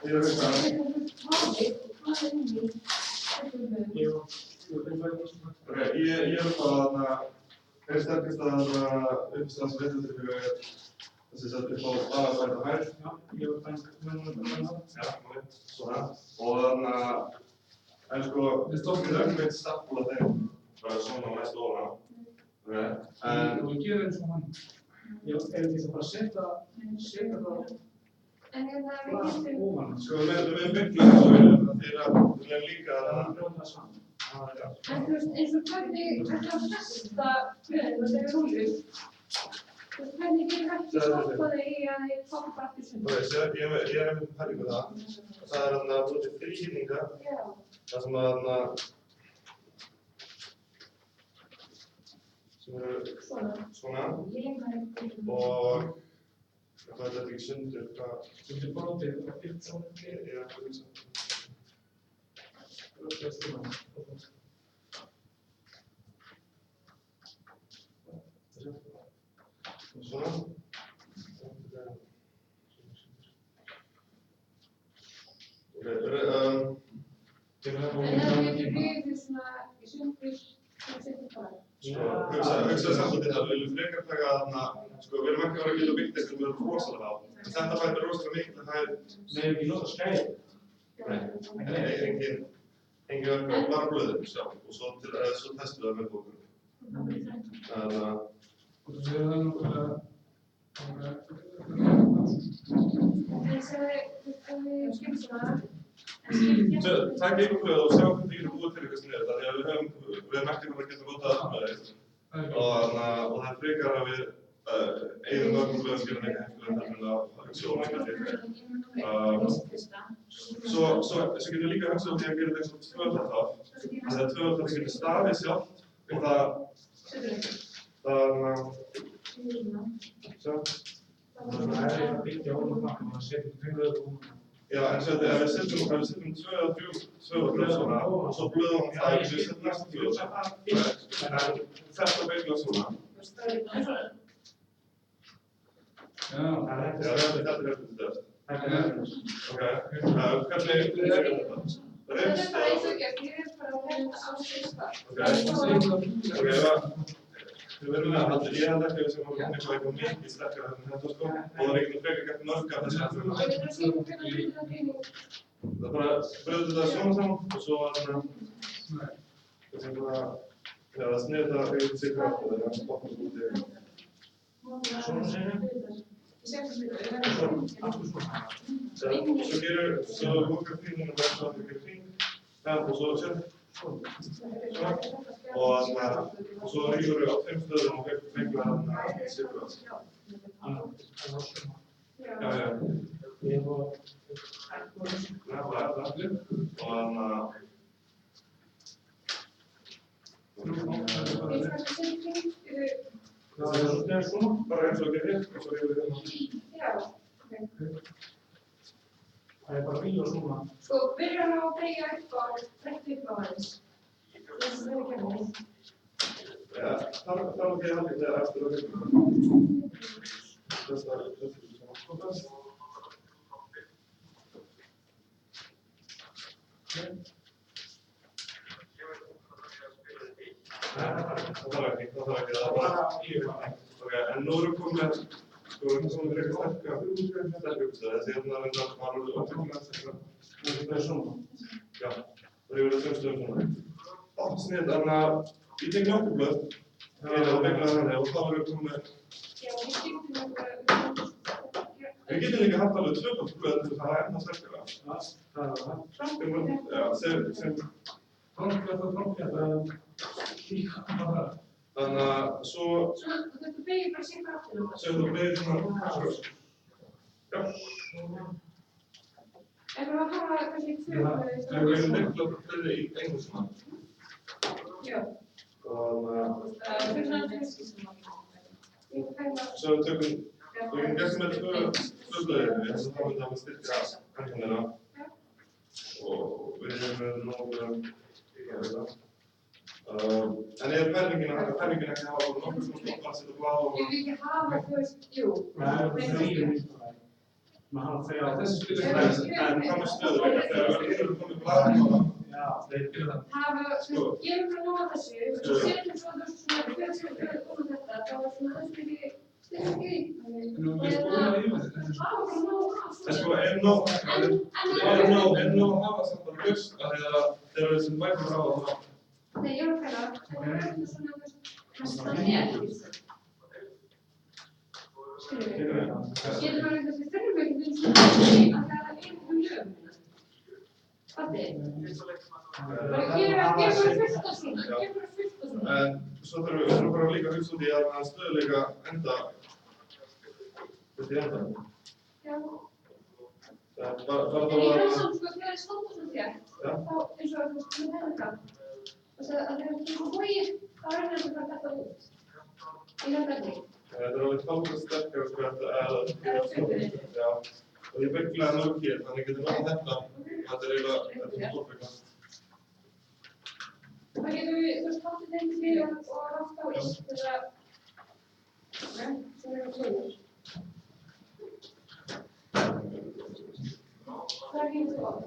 Ég er að hugsa. Ok, ég er bara að sterkast að uppslagsréttur fyrir þessi sett upp á aðsvæta hæð. Já, ég var þannig. Já, svona. Og en sko, við stókum ekki stafla þeim bara svona mest ofan á. En Þú gerir eins og hann. Ég er ekki bara að setja það En við getum... ofan. sko, við byggla þessu viljum, við erum líka Það brjóta það saman. En þú veist, eins og hvernig ætla að festa blöðin og þegar rúlur? Þú veist, hvernig getur ekki stoppað þig í að þið tók bara aftur sundur? Ok, ég er með pæling með það. Það er brotið þríhyrninga, Já. það sem svona. Ég lengi það ekki. Og hvað er þetta ekki sundur? Þú getur brotið og fyllt svona. Ég er ekki að hugsa. Brotið svona. Svona. En það getur við svona í sundur sem setjum bara. Hugsa samt að þetta, við viljum frekar taka sko, við erum ekki að vera að geta byggt eitthvað sem við erum rosalega á. En þetta fættir rosalega mikið að það Nei, ekki nota skæði. engin öll, bara blöðin sjálf. Og svo testum við það með bókunum. Og þú segir það náttúrulega. En sem við skilum svona, Takk ykkur blöð og sjá hvernig þið getur búið til eitthvað sniðugt. Því að við erum ekki að geta notað allt og það er frekar að við eigum mörgum blöðskilum ekki hefðilega en að hugsa Svo getum við líka hugsað því að gera þetta eins og tvöfaldtaf. Þannig að tvöfaldtaf getur stafið sjálft og það Það er að byggja ofan á það, það setur fyrir það. Já, en ef við setjum 2 eða 3 blöð svona og svo blöðum það og við setjum næstu 2. Þetta byggla svona. Já, það er Já, þetta er eftir þetta. Ok, hvernig er þetta? þetta er bara eins og gert, ég er bara að verða á styrstað. Ok, við verðum að halda, ég held ekki að við sem varum eitthvað mikið sterkara en þetta sko og það er ekkert frekar gert mörg af þessu. Og við erum að segja hvernig við erum að gríma. Það er bara bröðu þetta svona saman og svo það snið það auðvitað sig kraft og það er að bókna svo úti. Svona segir Svo húkar kringinu og það er ekki kring og svo sér. Og svo ríður við á 5 stöðum og fengum að sirkla. Já. það er svona. Bara eins og gerir og svo ríður við hérna. Já, ok. Það er bara bíl og svona. Sko, byrjar á að beygja upp á aðeins. Það sem við kemur. Já, það var ekki að halda þegar eftir að hugsa. Þetta er svona. Það þarf ekki, það er bara ok, en nú erum við komið sko, við erum við ekki sterkar hugstæð, þessi hérna reyndar var alveg ótrúlega sterkar. Það er svona. Já, það eru verið 5 stöðum svona. Oft snið, þannig að ég tengi okkurblöð, ég er að byggla þannig og þá erum við komið. Já, við skiptum okkur. Við getum líka haft alveg 2 blöð til það er ennþá sterkara. Það er það. Já, sem þannig að svo Svona, þú þurftu beygja bara sér bara aftur. sem þú beðir svona já. En við hafa kannski 2 En við erum miklu fleiri í einu svona. Já. Og Það er svona skýrstum. svo tökum við gert með 2 blöðir þess að þá er það að styrkja kantonina. Og við erum með nógu þetta. En er pælingin ekki að hafa nokkuð svona stopp að setja blað og Ég vil ekki hafa, þú veist, jú. Það er 3 En Þessi spil En hvað með stöðuleika? Þegar við erum komið blaðmála, Já, þeir gera það. Gefum við nóg af þessu, og svo setjum svo svona fjölskyldu og þetta, þá er svona aðeins mikið styrk í. Nú, við skoðum það í með þetta. Það var bara nóg af en sko, er nóg að hafa samt bara laust, af því að þegar við sem bætum á það. Nei, ég var að færa, það er svona, það er ekki. Skilur við? Getur maður einhvers við þurfum ekki svona að það er lögum. Fatti? Bara gefur fullt og svona. En svo þurfum við bara líka að hugsa út í að stöðuleika enda enda. Já. Bara En þá ég að held samt sko þegar það standa svona þér, þá eins og þú hefði það. Og það að þegar þú bóið, þá er þetta bara þetta út. Ég held ekki. þetta er alveg talveg sterkar sko að já. Og ég bygglaði nóg hér, þannig getur náttúrulega þetta er eiginlega stórbyggla. Það getur við, þú veist, haldið þeim til og rátt á ítt til að sem eru tölur. Það hefur þú átt,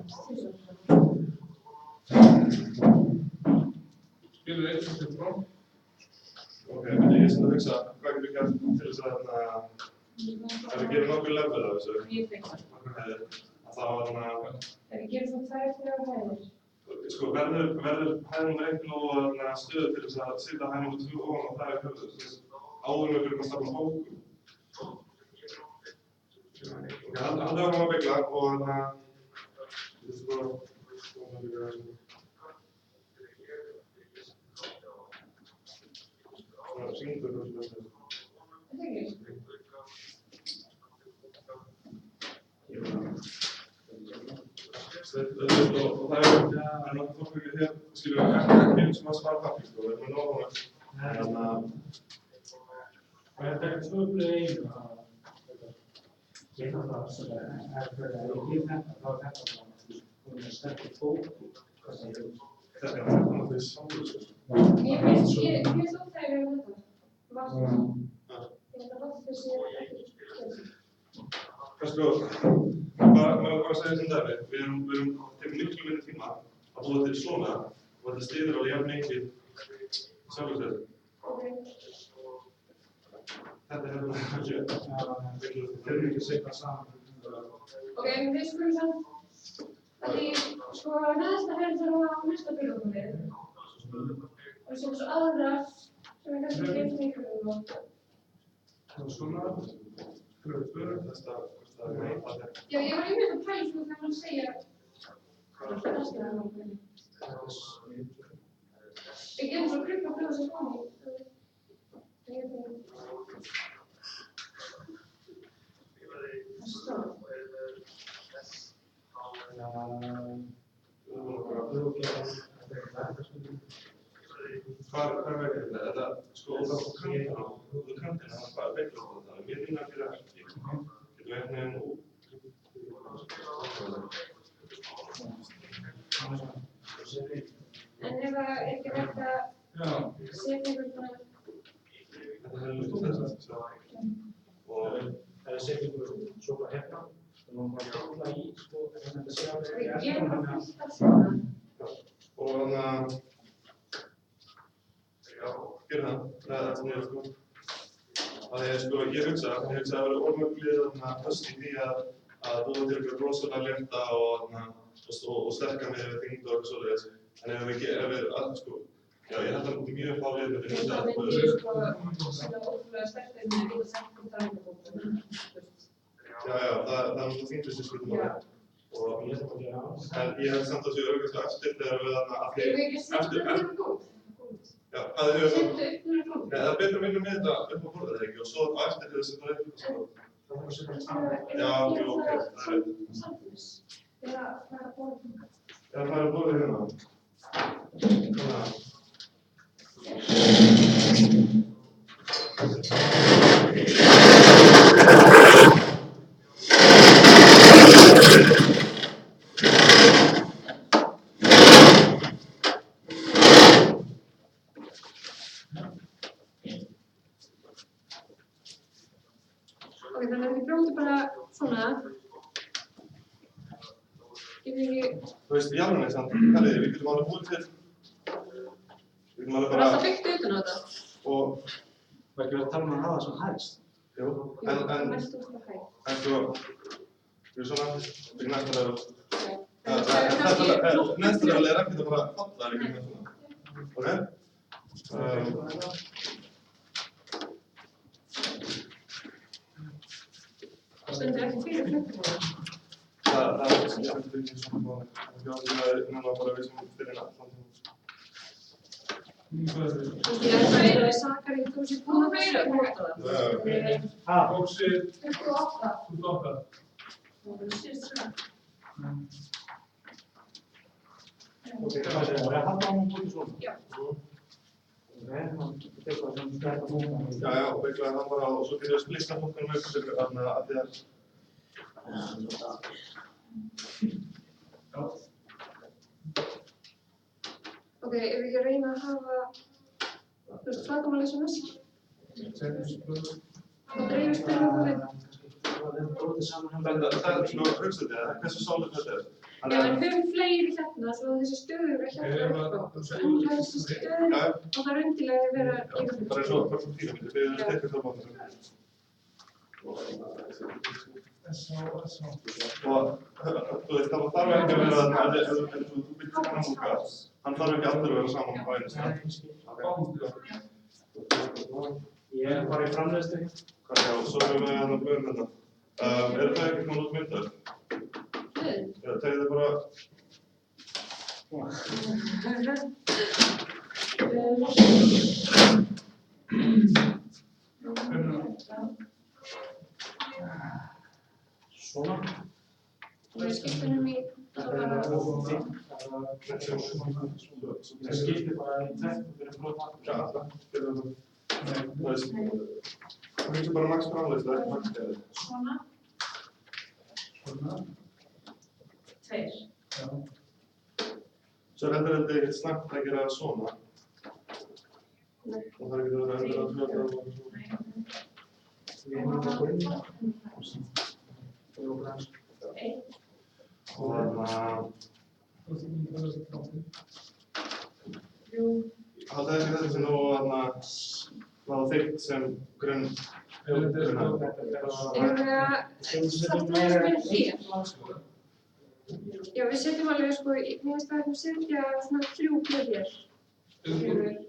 Spilum við eitt sem frá. Ok, en ég sem að hugsa, hvað getur við gert til þess að ef við gerum nokkuð level af þessu, Mjög fengt. að þá Ef við gerum svona 2-3 hæðir. sko, verður hæð nr. 1 og stöðu til þess að setja hæð nr. 2 ofan á það í höfðu, áður við fyrir að stafna hókum. Ok, hann var að byggla og syngur og svona. Það ekki? Og það er náttúrulega fólk ekki hér, skilur við ekki eins og maður spara pappír, sko, við erum með nóg Það er ekki tvöflið einu að geta það sem fyrir að ég gef þetta, þá er þetta bara hún sterkur fólk. þetta er náttúrulega samfélagsins. Ég finnst óþægilega um þetta. Vatn. Ég held að vatn sé ekki. Sko, maður bara segja sem dæmi, við erum tekið miklu minni tíma að búa til svona og þetta styður alveg jafn mikið sjálfsögðu. Þetta er hérna ekki Þeir eru ekki að segja saman. Ok, en við skulum samt að því, sko, neðsta hæðin þarf að hafa næsta bílókunni. Og sem svo aðrar sem er kannski geimt miklu og Svona, þesta já, ég var einmitt að pæla sko þegar hann segja næsta hæðin. Ég getum svo kryppa að pröfa sér svona. Hvað verður þetta? Sko, út af kantina, hvað veitur þetta? Mér minna fyrir ekki. Getur við einhvern veginn út? En ef það er ekki hægt að setja einhvern svona. Þetta er þess að og það er setjum við svo bara hérna og nú bara kalla í, sko, þetta sé alveg Við gerum það fullt af svona. og já, gerum það. Það er þetta niður, sko. Það er, sko, ég hugsa að það verður orðmöglið höst í því að búa til eitthvað rosalega létta og sterka með þyngd og eitthvað svoleiðis. En ef við, sko, já, ég held að mjög fá við með Það myndi sko svona ótrúlega sterkt með að geta sett um dæmabókuna. já, það er náttúrulega fínt þessi skuldum Já. og en ég hef samt að séu örgæslega eftir þegar við að Ég vil ekki setja þetta fyrir góð. já, hvað er Setja upp fyrir góð. það er betra að vinna með þetta upp á borðið eða ekki og svo á eftir þegar þessi bara eitthvað já, jú, ok, það er Samfélags. Eða það að borða. já, það er borðið hérna svona Ok, þannig að við brjóðum bara svona Ég vil ekki, Þú veist, í alveg neitt samt, Kalli, við getum alveg búið til. Við getum alveg það er alltaf byggt utan á þetta. og, Var ekki verið að tala um að hafa það sem hægst? jú, Jú, mest úr það hæg. en sko, við svona, við næsta level. Kannski Næsta level er ekkert að bara falla í gegnum svona. Ok? stendur ekki fyrir klukkan. Það er ekki svona máli. Það er núna bara við sem fyrir allan tíma. Ég er að sakar í þú sér búin að vera að nota það. Bóksið 28. 28. Það er síðust svona. Ok, hvað segir það? Er það hann búið svona? Já. Ok, hann tekur það sem skært að múna. Já, veiklega hann bara, og svo getur við splista fólkunum upp fyrir þarna að þið er. Já. Ok, ef við ekki að reyna að hafa, þú veist, hvað kom að lesa næst? Það dreifist til okkur við. Það er brótið saman. Það er sko, hugsaðu þér, hversu sólið þetta er. Já, en við höfum fleiri hérna, svo þessi stöður er hérna upp á. Svo enda þessi stöður og það er undirlega að vera yfir. Bara svo píramíti, við erum tekið það bátum. Og, þú veist, það þarf ekki að vera þarna, ef þú byrjar framúka, hann þarf ekki allir að vera saman á einu stað. Ég er bara í framleiðslu. Já, svo erum við hérna blöðum þetta. Eru það ekki komið út myndar? Já, tegið þið bara. Svona. Við skiptum í Það skiptir bara í tætt og fyrir flót. Já, alltaf. Það er bara max framleiðslu, það er ekki max geðið. svona. Svona. Tveir. Já. Svo er þetta ekkert snabbt að gera svona. Og það er ekki að vera endur að fljóta og svona. Við erum að byrja. Og þarna, haldið ekki þetta sem nú þarna þykkt sem grunn. Erum við að starta með hér? Já, við setjum alveg sko, mér finnst það að við setja svona 3 blöð hér.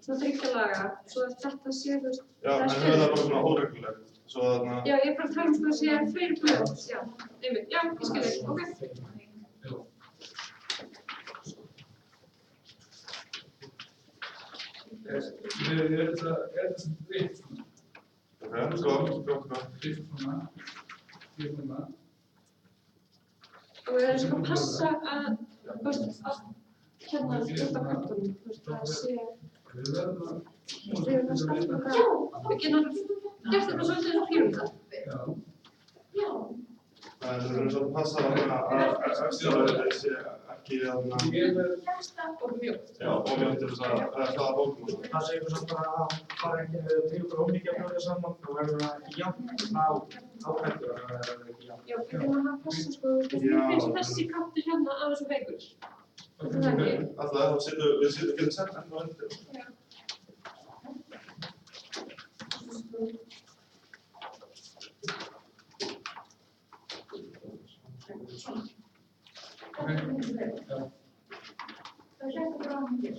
Svona 3 laga, svo að þetta sé, þú veist, Já, en það er bara svona óreglulegt. Svo þarna, já, ég er bara að tala um sko að sé fleiri blöð, já, einmitt, já, ég skil þig, ok. Er þetta drift svona? ok, sko. Drift svona, Og við erum sko að passa að, þú veist, að hérna út af kantunum, þú veist, að sé, við verðum að við erum að starta með það, við getum gert þetta svolítið eins og píramída. já, En við verðum svo að passa þarna að eftirlega sé ekki þarna, ég er með Og mjótt. já, ómjönd til þess að hlaða bókum. Það segir svo bara að fara ekki að við tegur ómikið að bjóða saman og verður það ekki jafn áhættu að það verður ekki jafn. Já, við erum að hafa passa sko, mér finnst þessi kantur hérna aðeins svo veikur. Það er ekki. Alltaf þá getum sett ennþá undir. Það er hérna bara á hér.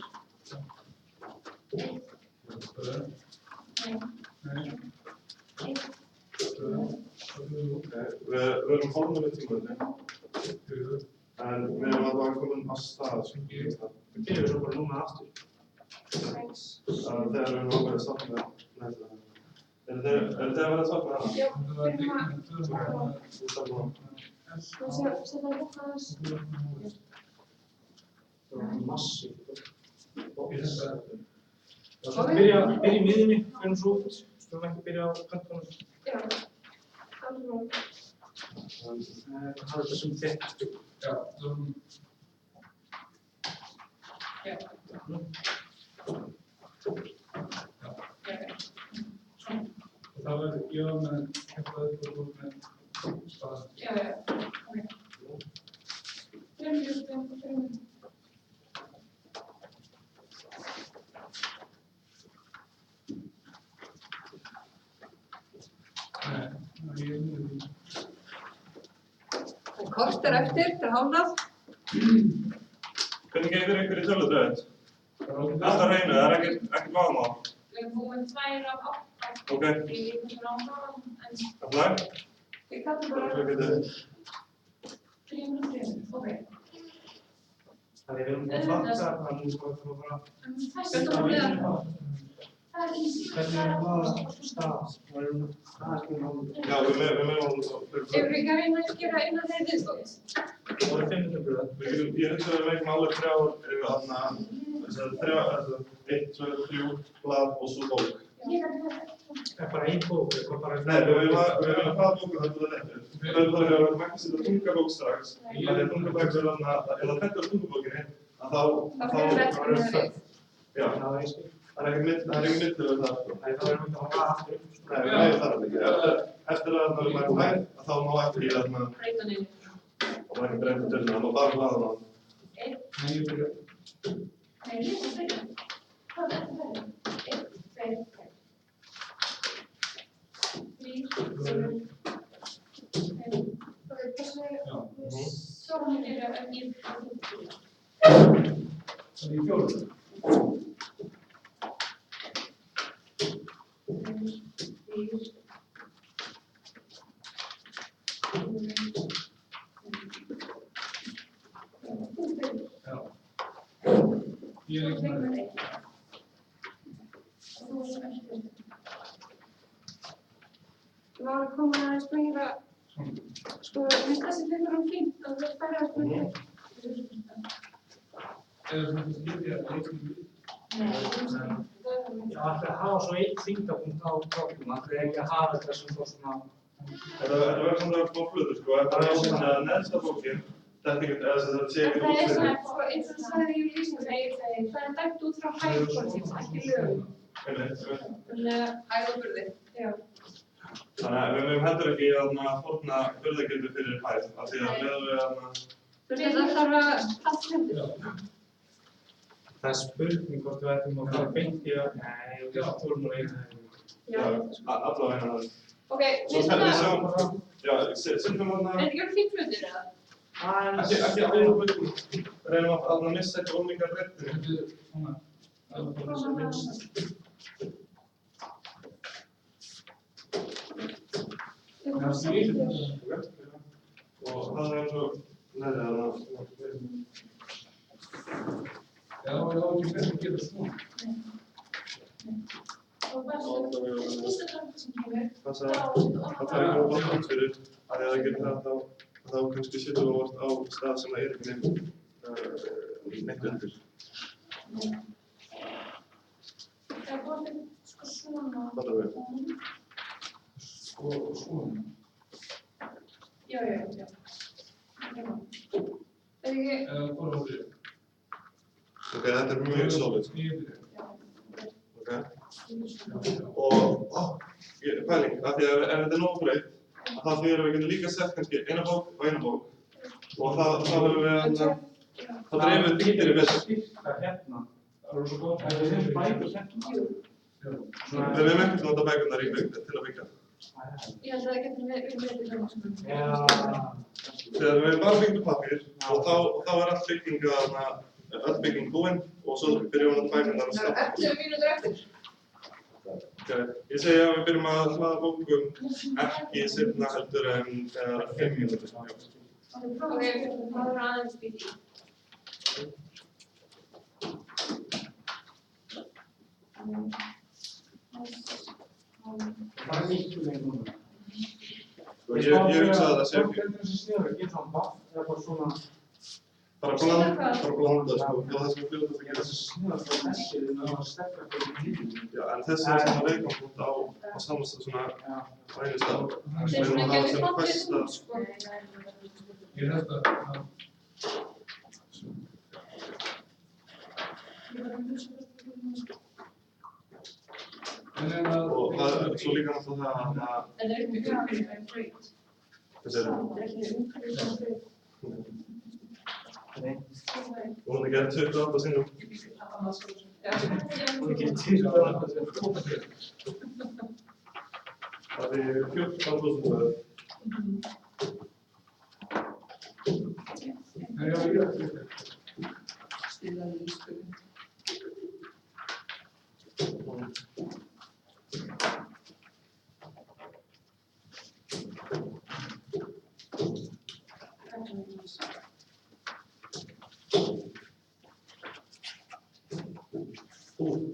Við erum hálfum við tímaðinni, en við erum alveg komin á stað. Við byrjum svo bara núna aftur. Þegar við erum ákveðið að stoppa með þetta. Eru þið að vera að stoppa með það? Já, við erum að, Þú stoppa með þú sé, setja hérna aðeins. Það var massíf. Byrja í miðjunni, fyrir svo út. Skulum ekki byrja á kantunum. Já, alveg nóg. Hafa þetta sem þéttast upp. já, og það var ég var með eitthvað upp og með stað. Já, ok. 3 Korter eftir til hálfnað. Hvernig gengur ykkur í tölutröð? Allt á hreinu, það er ekkert vaðmál. Við erum búin 2 af 8. Ok. Í líka áfram, en Allar? við kallum bara 3 mínútur. Ok. Það er um að flakka, þannig að þú bara... Þessi er það easy. Hvernig er það stað? Það er um staðskinn á... Já, við meðum á Ef við ekki að reyna að gera innan þeirri viðbót. Það voru 500 bröð. Ég hugsa að við veitum alveg 3 blað og svo bók. Það er bara 1 bók, eitthvað bara... Nei, við viljum hvaða bóku það er þetta. Við viljum það að við mækna setja tungabók strax. Það er tungabók sem ef það fettur á tungabókinni, að þá... Það fyrir verkefni við. Já, Það er ekki. það er ekki mittur við það. Það er það að hafa aftur. Nei, við meðum það ekki. Eftir að við mækum hæð, þá má eftir í þarna Breyta niður. og maður ekki breyta til það, og bara hlaða það. Nei, ég byrja. Nei, ég er að breyta. Hvað er þetta? 1, 2, 3, 4, 5. Ok, þessu svo mikið er að ég... Það er 4. Ég er ekki með. Við varum að koma að springa, sko, þessi finnur fínt að við færa að springa. Eða svona skilja að leiknum við. Já, það er að hafa svo 1 þyngdapunkt á kroppnum. Það er ekki að hafa þetta sem svona... Þetta verður svona smá flutur, sko. Þetta er svona neðsta bókin. Þetta sé ekki Það er svona, sko, eins og það sagði ég í lýsingu, það er dæmt út frá hægkortins, ekki lögum. Þannig að æðaburði, já. Þannig að við mögum heldur ekki að fórna burðagildi fyrir hæð, af því að meðan við Þú veist að það þarf að passa hendur. Það er spurning hvort við ættum að fara beint í að... Nei, við erum að eina. allavega það. Ok, Svo spennum við sjá, já, syndum er þetta ekki fínt hlutir eða? ekki alveg hlutum, reynum að missa ekki ómikið réttinu. Þetta er svona. Það er bara sem minnst. Og það er eins og neðið að Já, ég á ekki verið að gera svona. Og bara svo, fyrsta drönd sem kemur, það er ekki óbátt fyrir að það getur það þá kannski setjum við á stað sem það er ekki neitt undir. það er bara sko svona. Það er við. Svona. Já. Er ekki, Eða bara á því. Ok, þetta er mjög solid. Yfir. Ok. Og, pæling, af því að ef þetta er nógu breytt, þá þýðir við getum líka sett kannski eina bók og eina bók. Og þá höfum við þá dreifum við dýtir í betur. Það er hérna. Það er svo gott. Það er bækur hérna. Við höfum ekkert nota bækurnar í byggð til að byggja. ég held að það getur verið fyrir sko. Já. Þegar við bara byggjum pappír og þá er öll bygging búinn og svo byrjum við að bækurnar að skapa. 11 mínútur eftir. Okay. Ég segi að við byrjum að hlaða bókum ekki seinna heldur en þegar 5 mínútur. Ok, það er aðeins býti. Það er miklu meira núna. Ég hugsa að það sé ekki. Hvað er þessi sniður? Ég svona vaff eða bara svona... Bara blanda, sko. Það sem við fljóðast að gera. Þessi sniður frá messið en það var sterkar fyrir lífið. Já, en þessi er svona leikmann á samast svona á einu stað. Þeir Við erum að hafa sem fallið festa. út sko. Ég held að Og það er svo líka náttúrulega það að En það er ekki mjög great. þessi er hún er gerð 28 sinnum. Hún er ekki til að vera þetta. Það er 14.000 böður. Nei, já, ég er þetta. Stilaði lífsbyrjun.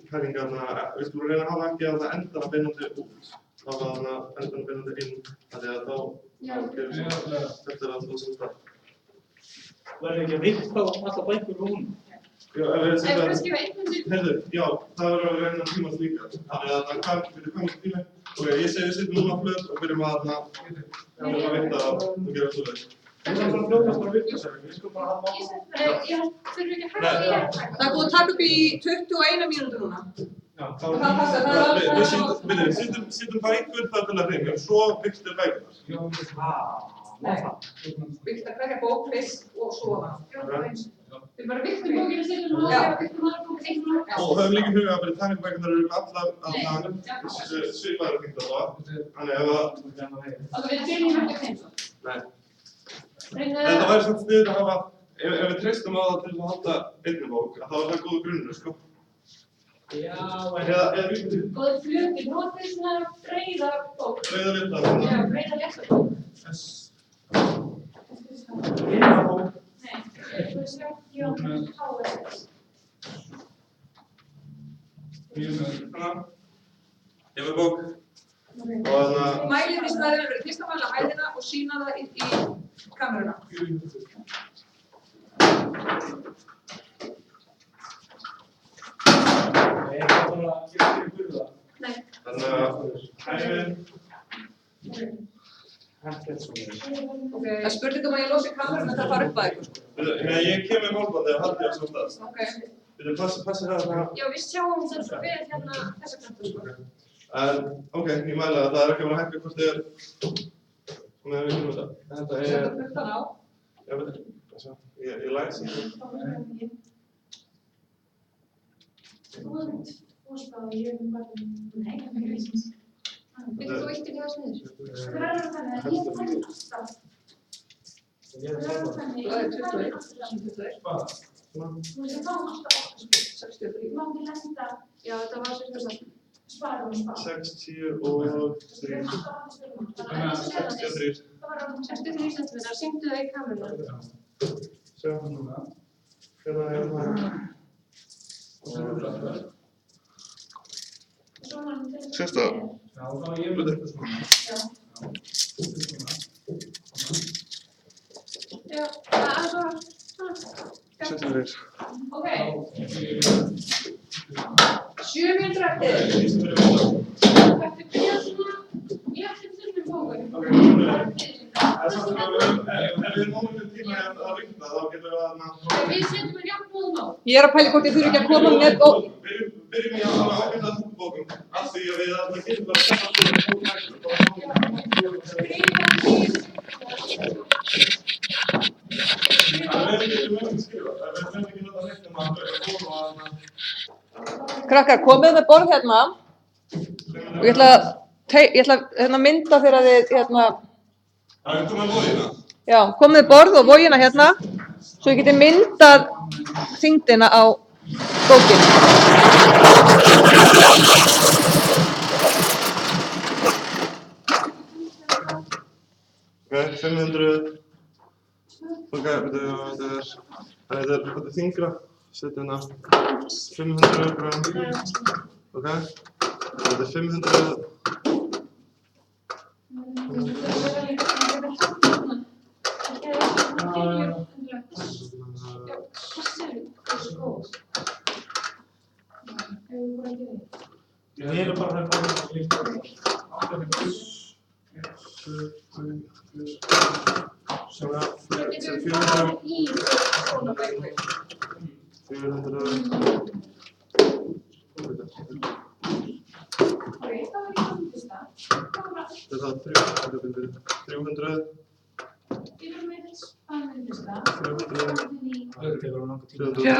Pælingarna, við skulum reyna að hafa ekki að það endana beinandi út. Hafa þarna endana beinandi inn, þannig að þá gerir þetta að þú sem stað. Verður ekki að vikta á alla bækur hún? Já, ef við Ef setja... við skrifa einhvern veginn. Heyrðu, já, það verður að reyna tímans líka. Þannig að það byrju komast tími. Ok, ég segi við setjum núna flöt og byrjum að vikta og gera svoleiðis. Það er bara fljótast að vikta sér, við skulum bara hafa Ég þurfi ekki að hætta í það. Það er búið að taka upp í 21 mínútur núna. Já, Það passar, það er Við setjum bara einhvern það til að reyna, svo viktir bækunar. Nei, vikta hverja bók, fyrst og sofa. Við bara viktum bókina, setjum hana og viktum hana bókina eitt og Og höfum líka í huga að tæknibækunar eru allar svipaðar að þingta það. Þannig ef að... Og við byrjum ekki að þeim svo. Nei. En það væri samt sniðugt að hafa, ef við treystum á það til að halda einni bók, þá er það góður grunnur, sko. Já, Eða viktir. Góður flöti, notið svona breiða bók. Breiða lita. Já, breiða létta bók. Innan bók. Nei, þú veist ekki á HSS. Ég er með. Ég með bók. Og þannig að... Mælið í staðinu verður fyrst að mæla hæðina og sína það í kameruna. Nei, það er bara að gera fyrir burða. Nei. Þannig að hæðin... Ekkert svona. Það er spurningum að ég losi kameruna þegar það fara upp að ykkur. Nei, ég kem með málbandi og haldi á svo stað. Ok. Við passi það að... Já, við sjáum það svo vel hérna þessa kantu, sko. En, ok, ég mæla að það er ekki að vera að hækka hvort þið er... Svona ef við finnum þetta. Þetta er... Setja puttan á. Já, veit ekki. Ég læs í það. Þú spáði, ég bara... Nei, það er ekki veisins. Viltu þú eitt ekki það sniður? Það verður að þannig að ég fann alltaf. Það verður þannig að ég fann alltaf. Þú veist, ég fann alltaf 63. Ég má ekki lenda. Já, þetta var 63. Spara og spara. 60 og 3. 63. Það var 63 centimetrar, syngdu það í kameruna. Sjá hann núna. Hérna er það. Sérst það? Já, þá er ég með þetta svona. Já, það er svo. 63. Ok. 7 mínútur eftir. Eftir byrja svona, ég ætti þurfum bókun. Ok, það er samt að ef við erum ómöndum tíma að vikta, þá getum við að... Við setjum við jafn góðum á. Ég er að pæla hvort ég þurfi ekki að koma með bók. Byrjum ég að ákveða bókum, af því að við getum bara að setja Krakkar, komið með borð hérna og ég ætla að mynda þegar þið hérna... Það er komið vógina. Já, komið með borð og vógina hérna svo ég geti myndað þyngdina á bókinu. Ok, 500. Ok, þetta er þyngra. Setja hérna 500 gram. Ok, þetta er 500. Ég er bara að fara að líka. Svona, 400. 400. Þetta er 300. Já.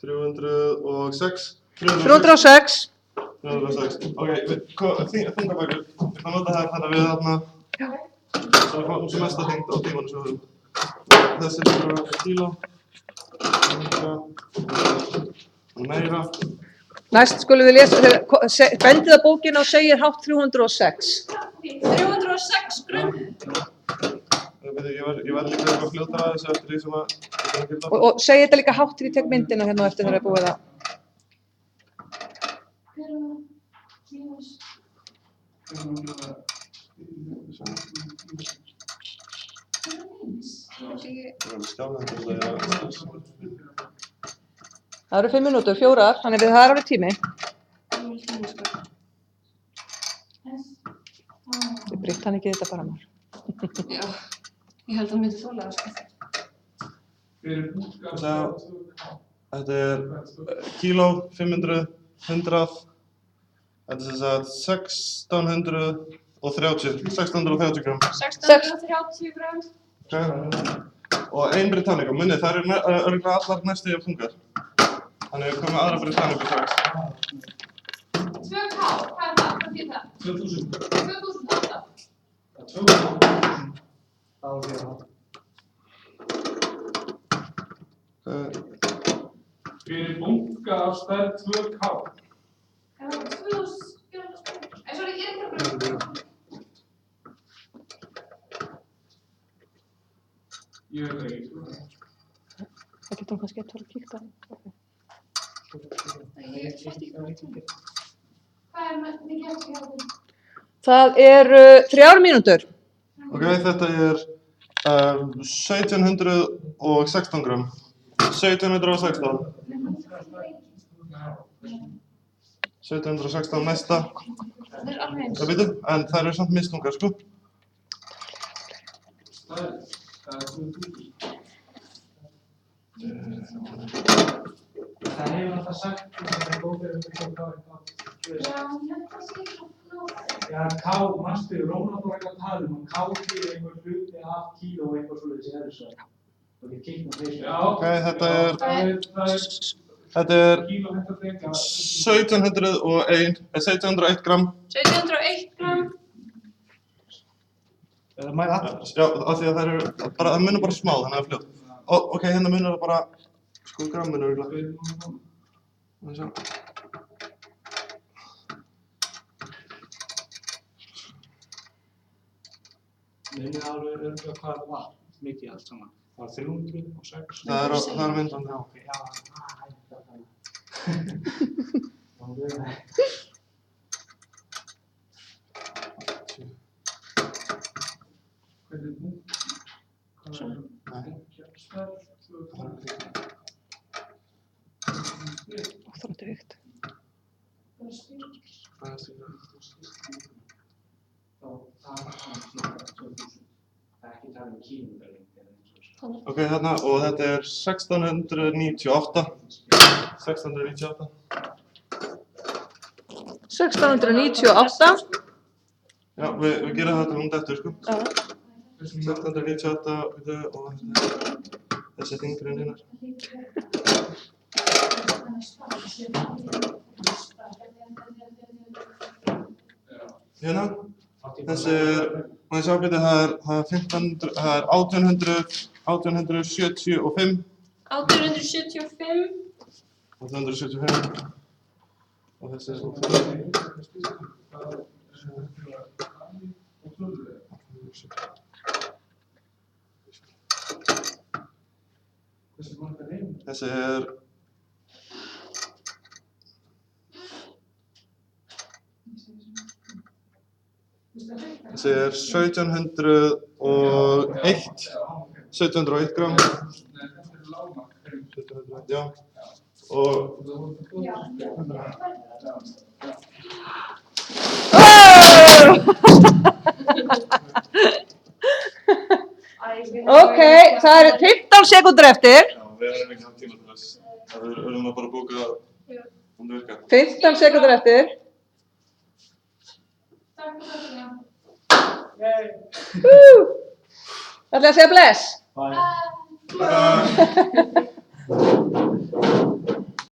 306. 306. 306. Ok, þingabækur. Ég ætla að nota það þannig að við þarna svo við fáum sem mesta þyngd á tímanum sem við höfum. Þessi er bara kíló. Meira. Næst skulum við lesa, bendið á bókina og segir hátt 306. 306 grunn. Ég var líka eitthvað fljótar að þessu eftir því sem að ég kann ekki það. Og segir þetta líka hátt þegar ég tek myndina hérna á eftir þegar ég er búið að. Það eru 5 mínútur, 4, þannig að það er alveg tími. Við breytt hann ekki þetta bara maður. Já, ég held að það myndi þola það, sko. Fyrir búskap. Þetta er kíló, 500, 100. Þetta er sem sagt 1630 gram. 1630 grunn. Okay. Og ein Britannica, munið, það eru örugglega allar næstu jafn þungar. Þannig við komum með aðra Britannica strax. 2K, hvað er það? Hvað þýðir það? 2000. 2008. 2000. Þá er það. Fyrir bunga af stærð 2K. Það var 2000. Sorry, ég er ekki að breyta. Ég veit ekki, sko. Það getur kannski að tóra að kíkta. Ég fætti ekki hvað það er. Hvað er mikið eftir hjá því? Það eru 3 mínútur. Ok, þetta er 1716 gram. 1716. 1716 næsta. Það er alveg eins. Það veitum, en það eru samt mistungar, sko. Það er 2000. Það hefur alltaf sagt að það er góðið um K. Já, ég held að sé svo nóg. Já, K, manstu, Rónald var ekki að tala um K fyrir einhver hluti af kíló og eitthvað svoleiðis í eðlisfræði. Og við kíktum þessu. Já. Ok, þetta er kílómetra þykka. 1701 gram. 1701 grunn. Eða mæða? Já, af því að það eru bara, það munur bara smá, þannig að það er fljótt. Ok, hérna munur það bara, sko, gram munur örugglega. Það sjá. Munið alveg örgulega hvað það var, mikið allt saman. Það var 306. Það er myndandi. Já, ok, já, Hvernig er bunga? Hvað er stærð 2K? Þróttu vikt. Bara spyrir. þá það var svona 2000. Það er ekki talað um kílómetralengd eða eins og Ok, þarna, og þetta er 1698. 1698. 1698. Já, við gerum þetta núna eftir, sko. Já. 1698 og þessi þyngri en hinnar. Hérna, þessi er, maður sjá betið, það er 1500, það er 1875. 1875. 1875. Og þessi er svona. Þessi er Þessi er 1701 gram. Já. Og Ok, það eru 15 sekúndur eftir. já, við erum ekki haft tíma til þess. Við erum að bara bóka um virka. 15 sekúndur eftir. Takk fyrir þetta. Ætlaði að segja bless. Bye. Bye.